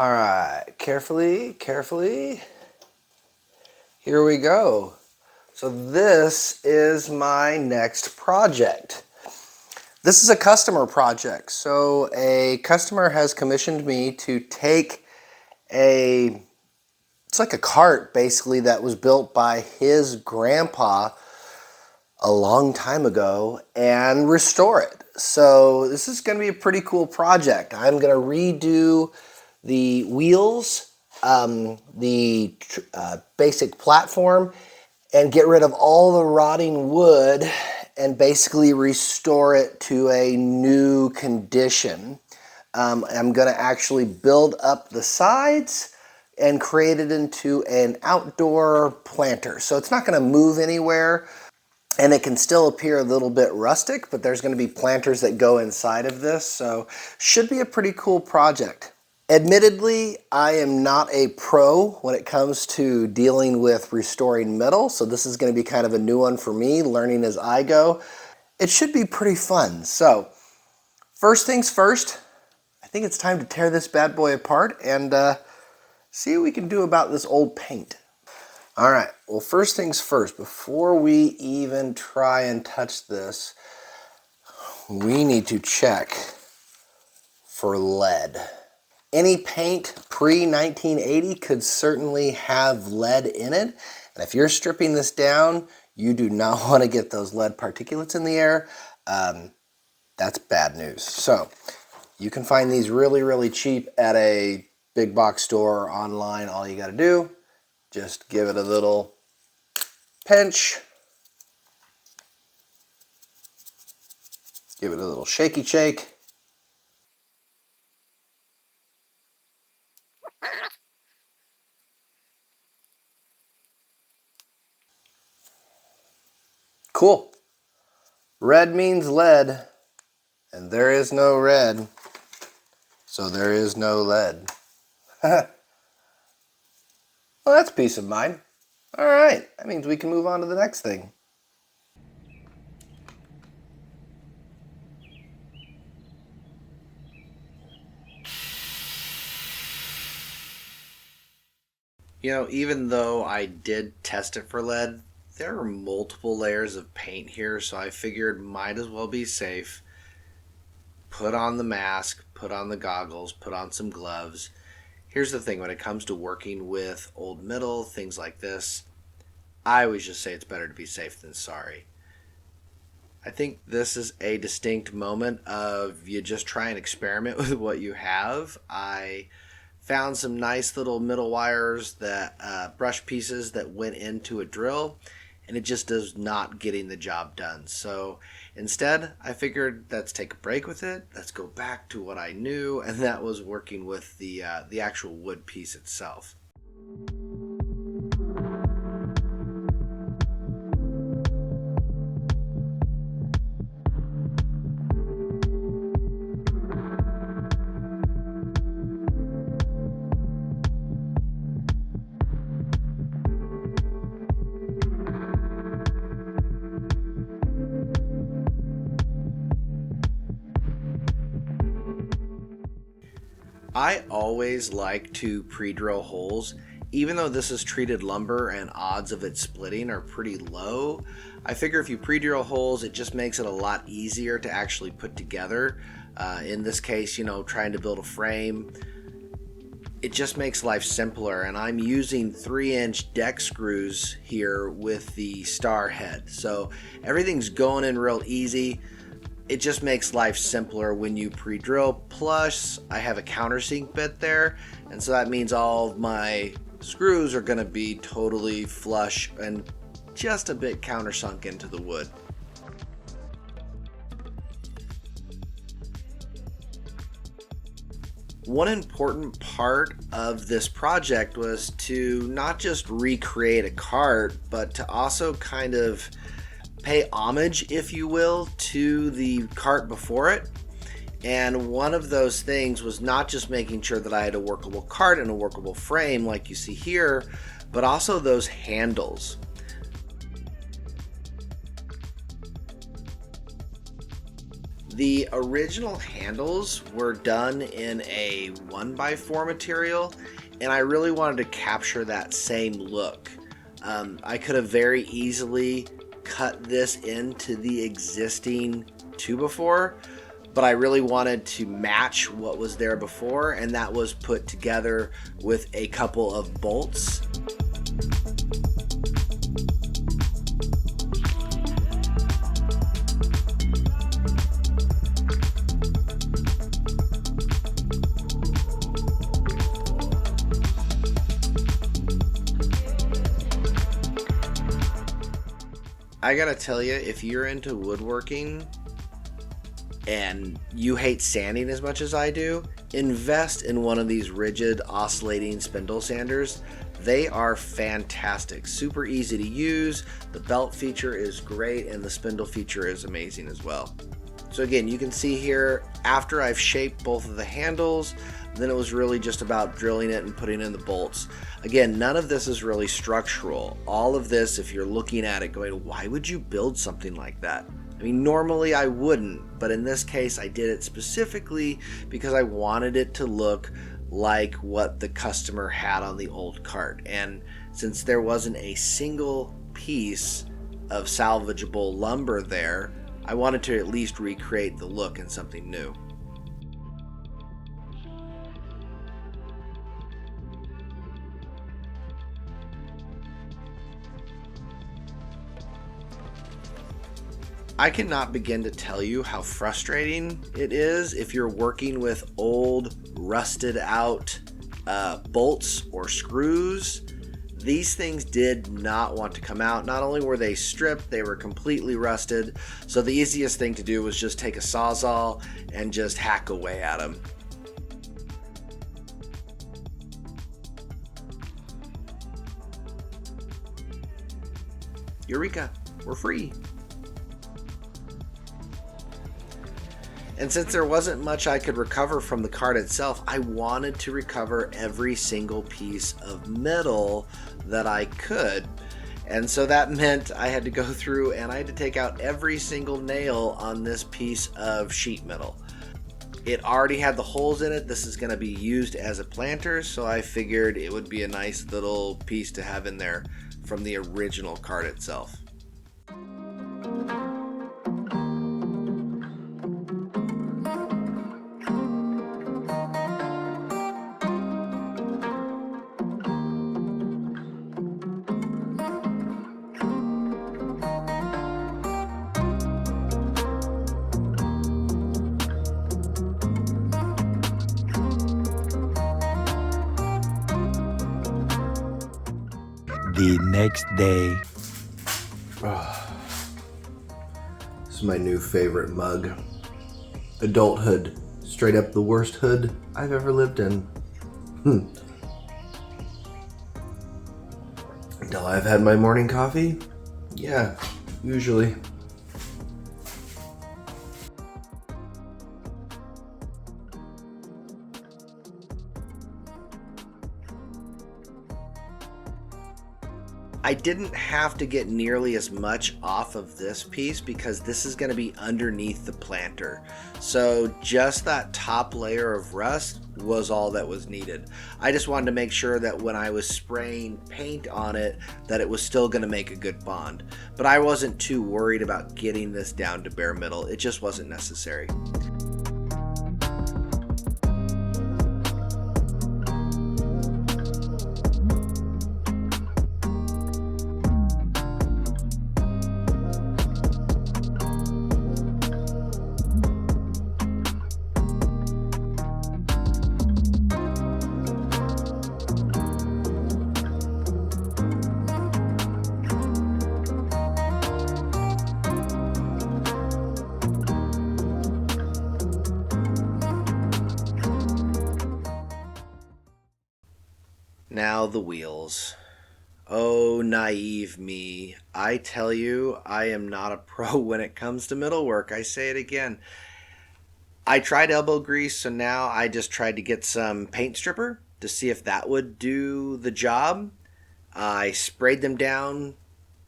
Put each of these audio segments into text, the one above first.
All right, carefully, carefully. Here we go. So this is my next project. This is a customer project. So a customer has commissioned me to take it's like a cart basically that was built by his grandpa a long time ago and restore it. So this is going to be a pretty cool project. I'm going to redo the wheels, the basic platform, and get rid of all the rotting wood and basically restore it to a new condition. I'm going to actually build up the sides and create it into an outdoor planter. So it's not going to move anywhere, and it can still appear a little bit rustic, but there's going to be planters that go inside of this, so should be a pretty cool project. Admittedly, I am not a pro when it comes to dealing with restoring metal, so this is going to be kind of a new one for me, learning as I go. It should be pretty fun. So, first things first, I think it's time to tear this bad boy apart and see what we can do about this old paint. All right, well, first things first, before we even try and touch this, we need to check for lead. Any paint pre-1980 could certainly have lead in it, and if you're stripping this down, you do not want to get those lead particulates in the air. That's bad news. So, you can find these really, really cheap at a big box store or online. All you got to do, just give it a little pinch, give it a little shaky shake. Cool. Red means lead, and there is no red, so there is no lead. Well, that's peace of mind. All right, that means we can move on to the next thing. Even though I did test it for lead, there are multiple layers of paint here, so I figured might as well be safe. Put on the mask, put on the goggles, put on some gloves. Here's the thing, when it comes to working with old metal, things like this, I always just say it's better to be safe than sorry. I think this is a distinct moment of you just try and experiment with what you have. I found some nice little middle wires that brush pieces that went into a drill, and it just is not getting the job done. So instead, I figured let's take a break with it. Let's go back to what I knew, and that was working with the actual wood piece itself. I always like to pre-drill holes. Even though this is treated lumber and odds of it splitting are pretty low, I figure if you pre-drill holes, it just makes it a lot easier to actually put together. In this case, trying to build a frame, it just makes life simpler. And I'm using 3-inch deck screws here with the star head. So everything's going in real easy. It just makes life simpler when you pre-drill. Plus, I have a countersink bit there, and so that means all of my screws are going to be totally flush and just a bit countersunk into the wood. One important part of this project was to not just recreate a cart, but to also kind of pay homage, if you will, to the cart before it. And one of those things was not just making sure that I had a workable cart and a workable frame like you see here, but also those handles. The original handles were done in a 1x4 material, and I really wanted to capture that same look. I could have very easily cut this into the existing 2x4, but I really wanted to match what was there before, and that was put together with a couple of bolts. I gotta tell you, if you're into woodworking and you hate sanding as much as I do, invest in one of these rigid oscillating spindle sanders. They are fantastic, super easy to use. The belt feature is great, and the spindle feature is amazing as well. So again, you can see here, after I've shaped both of the handles, then it was really just about drilling it and putting in the bolts. Again, none of this is really structural. All of this, if you're looking at it going, why would you build something like that? I mean, normally I wouldn't, but in this case I did it specifically because I wanted it to look like what the customer had on the old cart. And since there wasn't a single piece of salvageable lumber there, I wanted to at least recreate the look in something new. I cannot begin to tell you how frustrating it is if you're working with old, rusted out bolts or screws. These things did not want to come out. Not only were they stripped, they were completely rusted. So the easiest thing to do was just take a Sawzall and just hack away at them. Eureka, we're free. And since there wasn't much I could recover from the cart itself, I wanted to recover every single piece of metal that I could. And so that meant I had to go through and I had to take out every single nail on this piece of sheet metal. It already had the holes in it. This is going to be used as a planter, so I figured it would be a nice little piece to have in there from the original cart itself. The next day. This is my new favorite mug. Adulthood. Straight up the worst hood I've ever lived in. Until I've had my morning coffee? Yeah, usually. I didn't have to get nearly as much off of this piece because this is going to be underneath the planter. So just that top layer of rust was all that was needed. I just wanted to make sure that when I was spraying paint on it, that it was still going to make a good bond. But I wasn't too worried about getting this down to bare metal. It just wasn't necessary. Now the wheels. Oh, naive me. I tell you, I am not a pro when it comes to metalwork. I say it again. I tried elbow grease, so now I just tried to get some paint stripper to see if that would do the job. I sprayed them down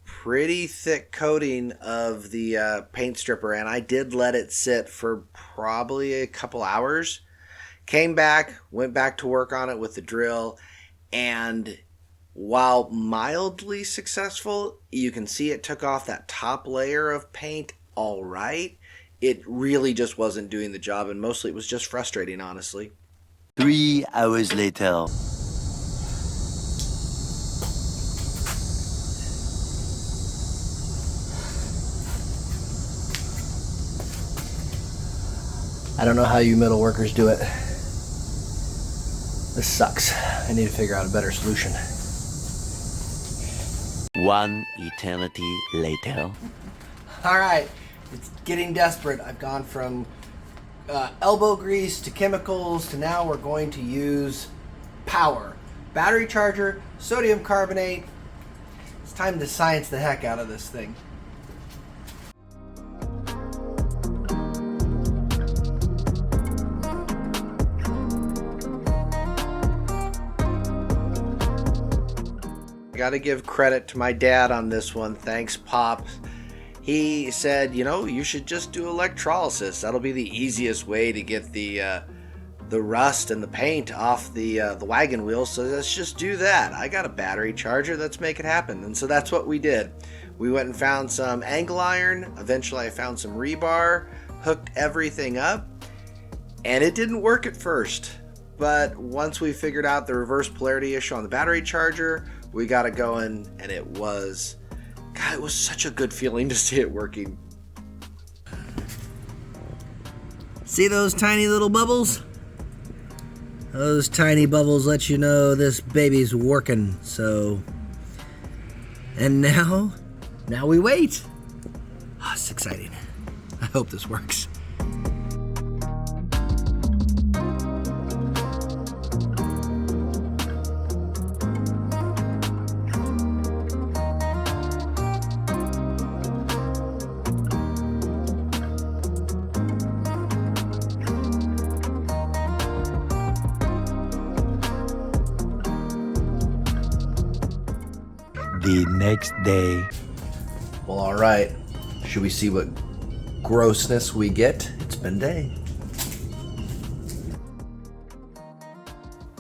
pretty thick coating of the paint stripper, and I did let it sit for probably a couple hours. Came back, went back to work on it with the drill, and while mildly successful, you can see it took off that top layer of paint all right. It really just wasn't doing the job, and mostly it was just frustrating, honestly. 3 hours later. I don't know how you metal workers do it. This sucks. I need to figure out a better solution. 1 eternity later. All right, it's getting desperate. I've gone from elbow grease to chemicals to now we're going to use power. Battery charger, sodium carbonate. It's time to science the heck out of this thing. I gotta give credit to my dad on this one. Thanks, Pop. He said, you should just do electrolysis. That'll be the easiest way to get the rust and the paint off the wagon wheels. So let's just do that. I got a battery charger. Let's make it happen. And so that's what we did. We went and found some angle iron. Eventually I found some rebar, hooked everything up, and it didn't work at first. But once we figured out the reverse polarity issue on the battery charger, we got it going, and it was such a good feeling to see it working. See those tiny little bubbles? Those tiny bubbles let you know this baby's working, so... And now we wait. Oh, it's exciting. I hope this works. The next day. Well, all right. Should we see what grossness we get? It's been a day.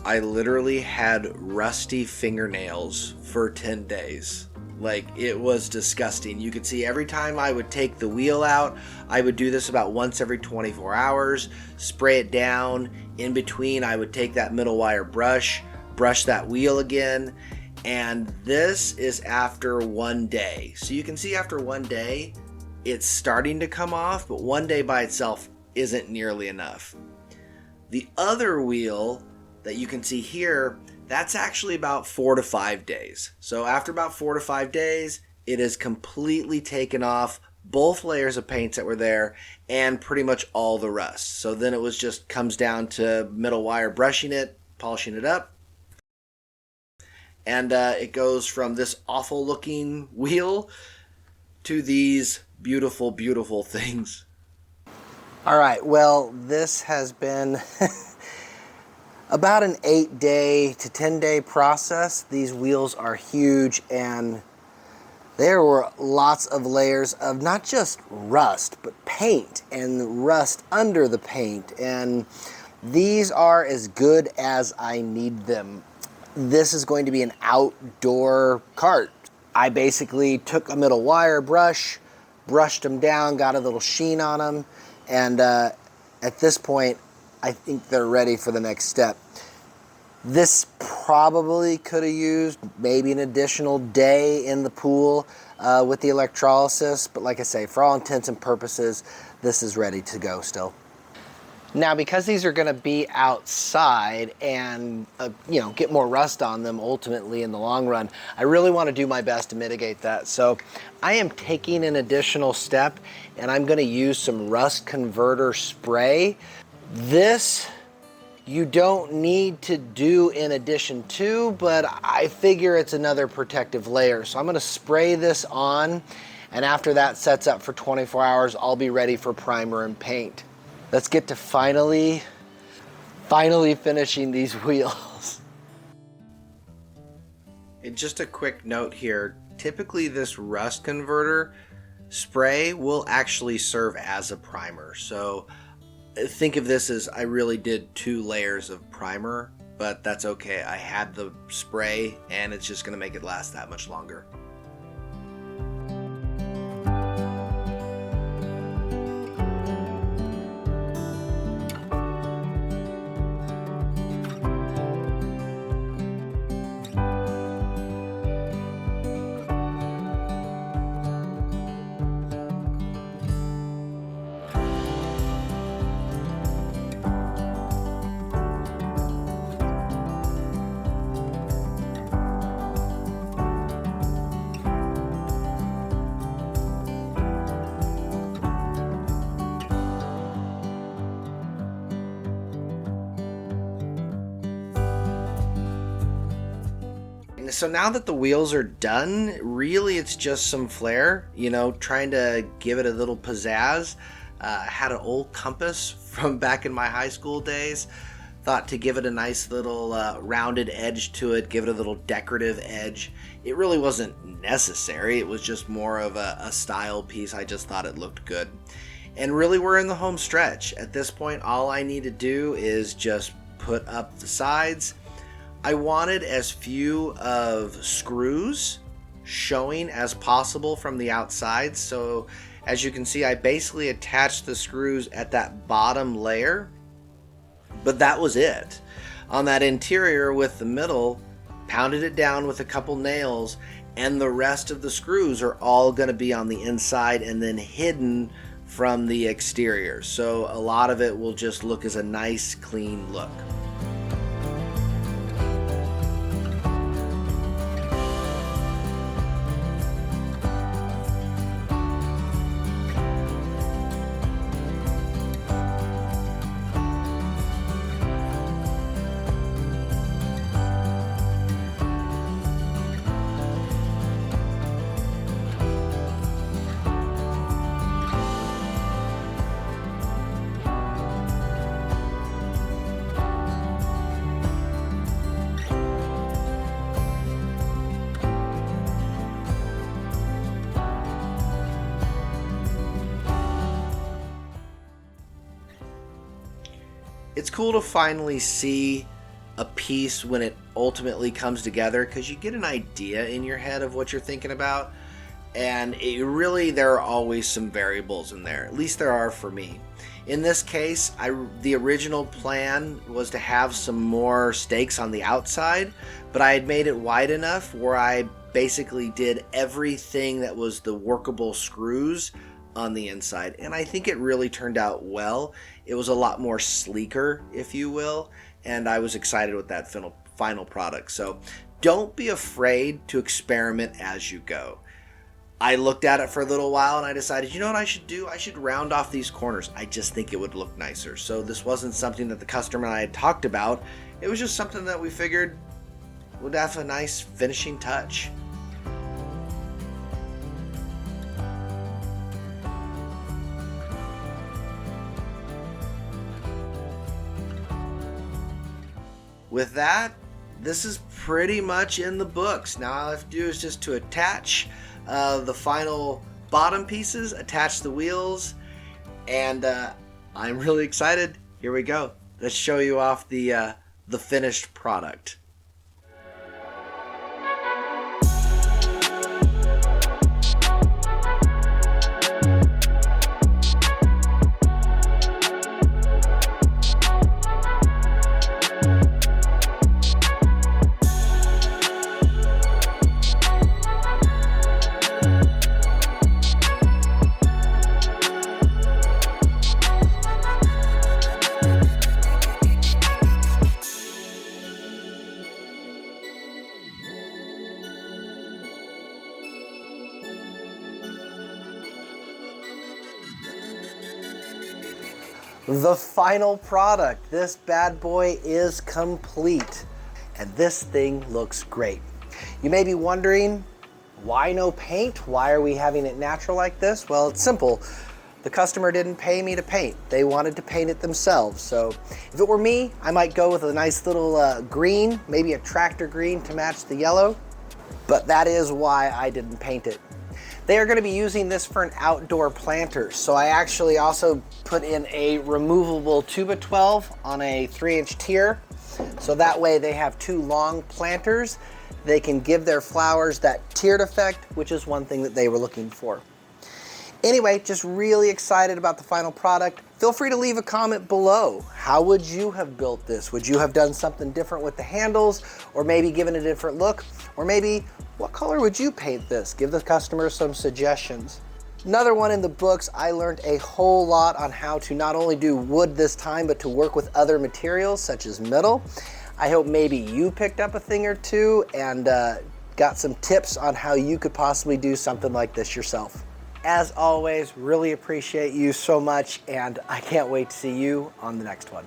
I literally had rusty fingernails for 10 days. Like, it was disgusting. You could see every time I would take the wheel out, I would do this about once every 24 hours, spray it down. In between, I would take that middle wire brush that wheel again. And this is after 1 day. So you can see after 1 day, it's starting to come off, but 1 day by itself isn't nearly enough. The other wheel that you can see here, that's actually about 4 to 5 days. So after about 4 to 5 days, it is completely taken off both layers of paints that were there and pretty much all the rust. So then it was just comes down to middle wire brushing it, polishing it up. And it goes from this awful looking wheel to these beautiful, beautiful things. All right, well, this has been about an 8-day to 10-day process. These wheels are huge, and there were lots of layers of not just rust, but paint and rust under the paint. And these are as good as I need them. This is going to be an outdoor cart. I basically took a middle wire brush, brushed them down, got a little sheen on them, and at this point, I think they're ready for the next step. This probably could have used maybe an additional day in the pool with the electrolysis, but like I say, for all intents and purposes, this is ready to go still. Now, because these are going to be outside and get more rust on them ultimately in the long run, I really want to do my best to mitigate that. So I am taking an additional step, and I'm going to use some rust converter spray. This you don't need to do in addition to, but I figure it's another protective layer. So I'm going to spray this on, and after that sets up for 24 hours, I'll be ready for primer and paint. Let's get to finally finishing these wheels. And just a quick note here, typically this rust converter spray will actually serve as a primer. So think of this as I really did 2 layers of primer, but that's okay. I had the spray and it's just going to make it last that much longer. So now that the wheels are done, really it's just some flair, trying to give it a little pizzazz. I had an old compass from back in my high school days. Thought to give it a nice little rounded edge to it, give it a little decorative edge. It really wasn't necessary. It was just more of a style piece. I just thought it looked good. And really we're in the home stretch. At this point, all I need to do is just put up the sides. I wanted as few of screws showing as possible from the outside. So as you can see, I basically attached the screws at that bottom layer, but that was it. On that interior with the middle, pounded it down with a couple nails, and the rest of the screws are all going to be on the inside and then hidden from the exterior. So a lot of it will just look as a nice clean look. It's cool to finally see a piece when it ultimately comes together, because you get an idea in your head of what you're thinking about, and there are always some variables in there. At least there are for me. In this case, the original plan was to have some more stakes on the outside, but I had made it wide enough where I basically did everything that was the workable screws on the inside, and I think it really turned out well. It was a lot more sleeker, if you will, and I was excited with that final product. So don't be afraid to experiment as you go. I looked at it for a little while and I decided, you know what I should do? I should round off these corners. I just think it would look nicer. So this wasn't something that the customer and I had talked about. It was just something that we figured would have a nice finishing touch. With that, this is pretty much in the books. Now all I have to do is just to attach the final bottom pieces, attach the wheels, and I'm really excited. Here we go. Let's show you off the finished product. The final product. This bad boy is complete, and this thing looks great. You may be wondering, why no paint? Why are we having it natural like this? Well, it's simple. The customer didn't pay me to paint. They wanted to paint it themselves. So if it were me, I might go with a nice little green, maybe a tractor green to match the yellow. but that is why I didn't paint it. They are going to be using this for an outdoor planter, so I actually also put in a removable 2x12 on a 3-inch tier, so that way they have two long planters. They can give their flowers that tiered effect, which is one thing that they were looking for. Anyway, just really excited about the final product. Feel free to leave a comment below. How would you have built this? Would you have done something different with the handles, or maybe given a different look? Or maybe, what color would you paint this? Give the customer some suggestions. Another one in the books, I learned a whole lot on how to not only do wood this time, but to work with other materials such as metal. I hope maybe you picked up a thing or two and got some tips on how you could possibly do something like this yourself. As always, really appreciate you so much, and I can't wait to see you on the next one.